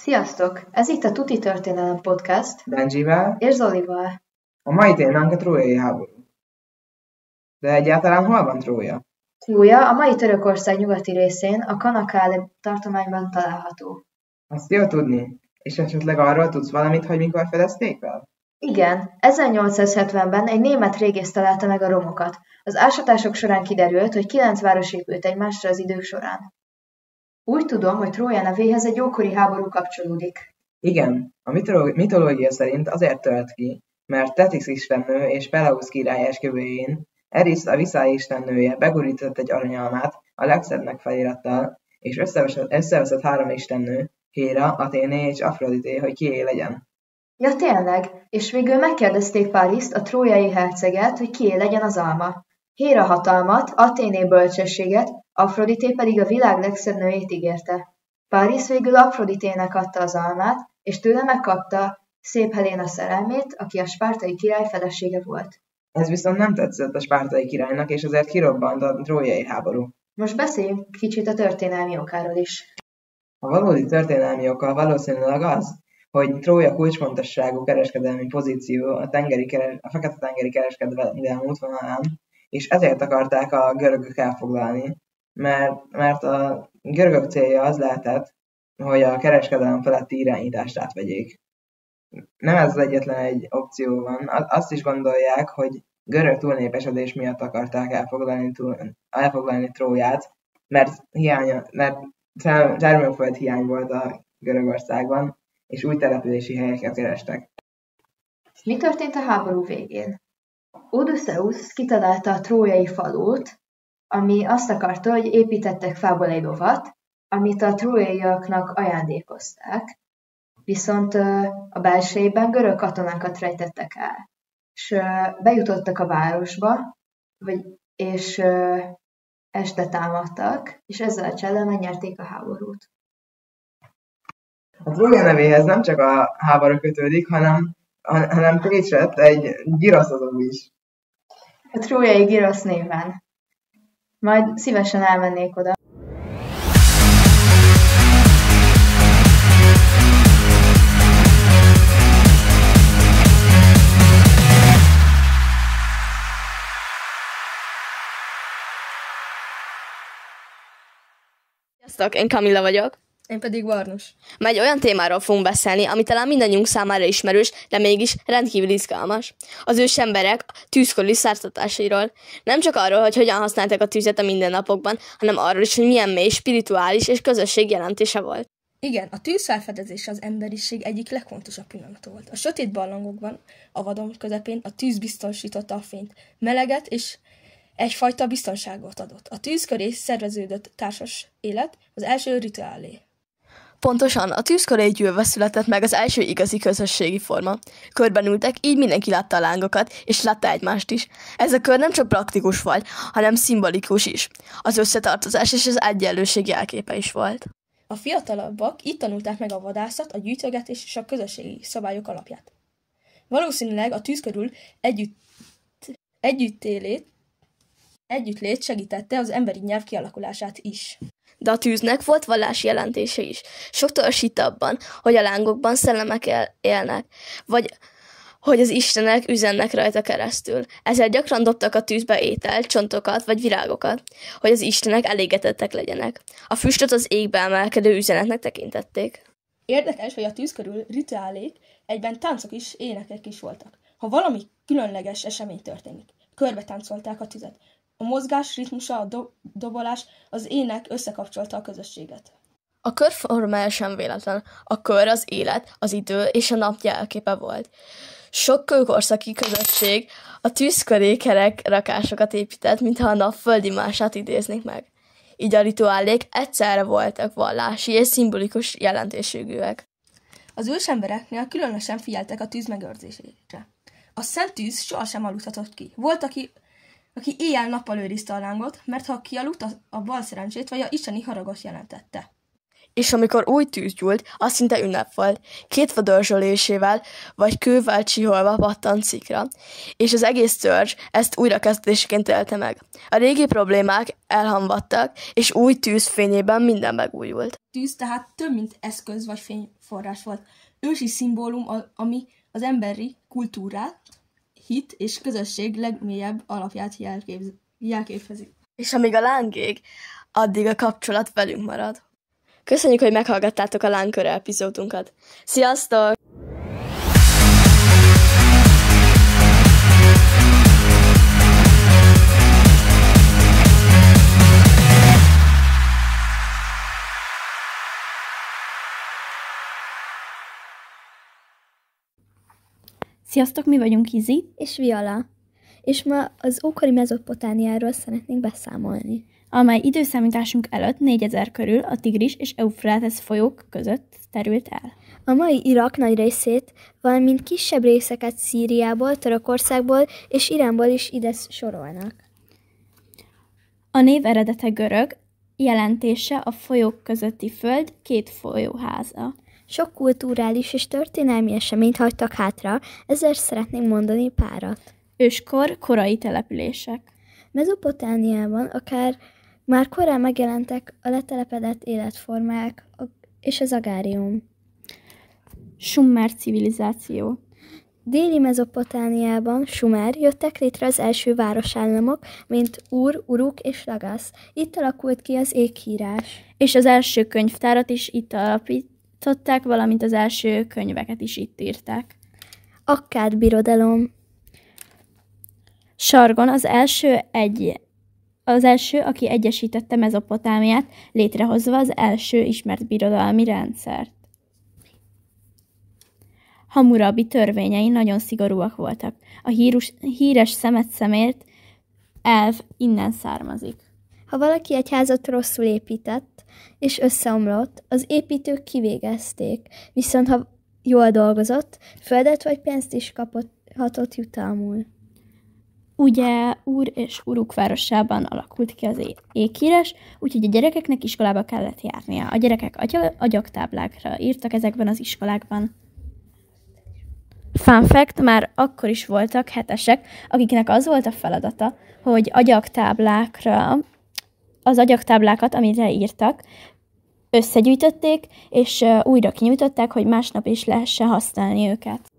Sziasztok! Ez itt a Tuti Történelem Podcast Benjivel. és Zolival. A mai témánk a trójai háború. De egyáltalán hol van Trója? Trója a mai Törökország nyugati részén, a Kanakále tartományban található. Azt jó tudni. És esetleg arról tudsz valamit, hogy mikor fedezték el? Igen, 1870-ben egy német régész találta meg a romokat. Az ásatások során kiderült, hogy 9 város épült egymásra az idők során. Úgy tudom, hogy Trója nevéhez egy ókori háború kapcsolódik. Igen, a mitológia szerint azért tört ki, mert Tetis istennő és Peleusz király esküvőjén Eris, a viszály istennője begurított egy aranyalmát a legszebbnek felirattal, és összeveszett 3 istennő, Héra, Athéné és Afrodité, hogy kié legyen. Ja tényleg, és végül megkérdezték Páriszt, a trójai herceget, hogy kié legyen az alma. Héra hatalmat, Athéné bölcsességet, Afrodité pedig a világ legszebb nőjét ígérte. Párisz végül Afroditének adta az almát, és tőle megkapta szép Heléna szerelmét, aki a spártai király felesége volt. Ez viszont nem tetszett a spártai királynak, és ezért kirobbant a trójai háború. Most beszéljünk kicsit a történelmi okáról is. A valódi történelmi oka valószínűleg az, hogy Trója kulcsfontosságú kereskedelmi pozíció a Fekete-tengeri kereskedelmi útvonalán, és ezért akarták a görögök elfoglalni, mert a görögök célja az lehetett, hogy a kereskedelem feletti irányítást átvegyék. Nem ez az egyetlen egy opció van, azt is gondolják, hogy görög túlnépesedés miatt akarták elfoglalni Tróját, mert termőföld hiány volt a Görögországban, és új települési helyeket kerestek. Mi történt a háború végén? Odysseus kitalálta a trójai falót, ami azt akarta, hogy építettek fából egy lovat, amit a trójaiaknak ajándékozták, viszont a belsejében görög katonákat rejtettek el, és bejutottak a városba, és este támadtak, és ezzel a csellel megnyerték a háborút. A Trója nevéhez nem csak a háború kötődik, hanem Pécsett egy giroszozó is. A trójai girosz néven. Majd szívesen elmennék oda. Sziasztok, én Kamilla vagyok. Én pedig Varnus. Ma egy olyan témáról fogunk beszélni, ami talán mindannyiunk számára ismerős, de mégis rendkívül izgalmas. Az ősemberek tűzkori szártatásairól. Nem csak arról, hogy hogyan használták a tüzet a mindennapokban, hanem arról is, hogy milyen mély, spirituális és közösség jelentése volt. Igen, a tűz felfedezése az emberiség egyik legfontosabb pillanata volt. A sötét barlangokban, a vadon közepén a tűz biztosította a fényt, meleget és egyfajta biztonságot adott. A tűz köré szerveződött társas élet, az első rituálé. Pontosan, a tűz köré gyűlve született meg az első igazi közösségi forma. Körben ültek, így mindenki látta a lángokat, és látta egymást is. Ez a kör nem csak praktikus volt, hanem szimbolikus is. Az összetartozás és az egyenlőség jelképe is volt. A fiatalabbak így tanulták meg a vadászat, a gyűjtögetés és a közösségi szabályok alapját. Valószínűleg a tűz körül együttlét segítette az emberi nyelv kialakulását is. De a tűznek volt vallási jelentése is. Sokszor hitt abban, hogy a lángokban szellemek élnek, vagy hogy az istenek üzennek rajta keresztül. Ezért gyakran dobtak a tűzbe ételt, csontokat vagy virágokat, hogy az istenek elégedettek legyenek. A füstöt az égbe emelkedő üzenetnek tekintették. Érdekes, hogy a tűz körül rituálék, egyben táncok is, énekek is voltak. Ha valami különleges esemény történik, körbe táncolták a tüzet. A mozgás ritmusa, a dobolás, az ének összekapcsolta a közösséget. A kör formája sem véletlen. A kör az élet, az idő és a nap jelképe volt. Sok kőkorszaki közösség a tűz köré kerek rakásokat épített, mintha a nap földi mását idéznék meg. Így a rituálék egyszerre voltak vallási és szimbolikus jelentőségűek. Az ősembereknél különösen figyeltek a tűz megőrzésére. A szent tűz sohasem aludhatott ki. Volt, aki éjjel-nappal őrizte a lángot, mert ha kialudt, a bal szerencsét vagy a isteni haragot jelentette. És amikor új tűz gyúlt, az szinte ünnep volt. Két vadörzsölésével, vagy kővel csiholva pattant szikra. És az egész törzs ezt újrakezdésként élte meg. A régi problémák elhamvadtak, és új tűz fényében minden megújult. Tűz tehát több, mint eszköz vagy fényforrás volt. Ősi szimbólum, ami az emberi kultúrát, hit és közösség legmélyebb alapját jelképezi. És amíg a láng ég, addig a kapcsolat velünk marad. Köszönjük, hogy meghallgattátok a Lángkör epizódunkat. Sziasztok! Sziasztok, mi vagyunk Izi és Viola, és ma az ókori Mezopotámiáról szeretnénk beszámolni. Amely időszámításunk előtt 4000 körül a Tigris és Eufrátesz folyók között terült el. A mai Irak nagy részét, valamint kisebb részeket Szíriából, Törökországból és Iránból is ide sorolnak. A név eredete görög, jelentése a folyók közötti föld két folyóháza. Sok kulturális és történelmi eseményt hagytak hátra, ezért szeretnénk mondani párat. Őskor, korai települések. Mezopotámiában akár már korán megjelentek a letelepedett életformák és az agárium. Sumer civilizáció. Déli Mezopotámiában, Sumer, jöttek létre az első városállamok, mint Ur, Uruk és Lagasz. Itt alakult ki az éghírás. És az első könyvtárat is itt alapították, valamint az első könyveket is itt írták. Akkád birodalom. Sargon az első, aki egyesítette Mezopotámiát, létrehozva az első ismert birodalmi rendszert. Hammurabi törvényei nagyon szigorúak voltak. A híres szemet szemért elv innen származik. Ha valaki egy házat rosszul épített, és összeomlott, az építők kivégezték, viszont ha jól dolgozott, földet vagy pénzt is kaphatott jutalmul. Ugye Ur és Uruk városában alakult ki az éghíres, úgyhogy a gyerekeknek iskolába kellett járnia. A gyerekek agyagtáblákra írtak ezekben az iskolákban. Fun fact, már akkor is voltak hetesek, akiknek az volt a feladata, hogy az agyagtáblákat, amire írtak, összegyűjtötték, és újra kinyújtották, hogy másnap is lehessen használni őket.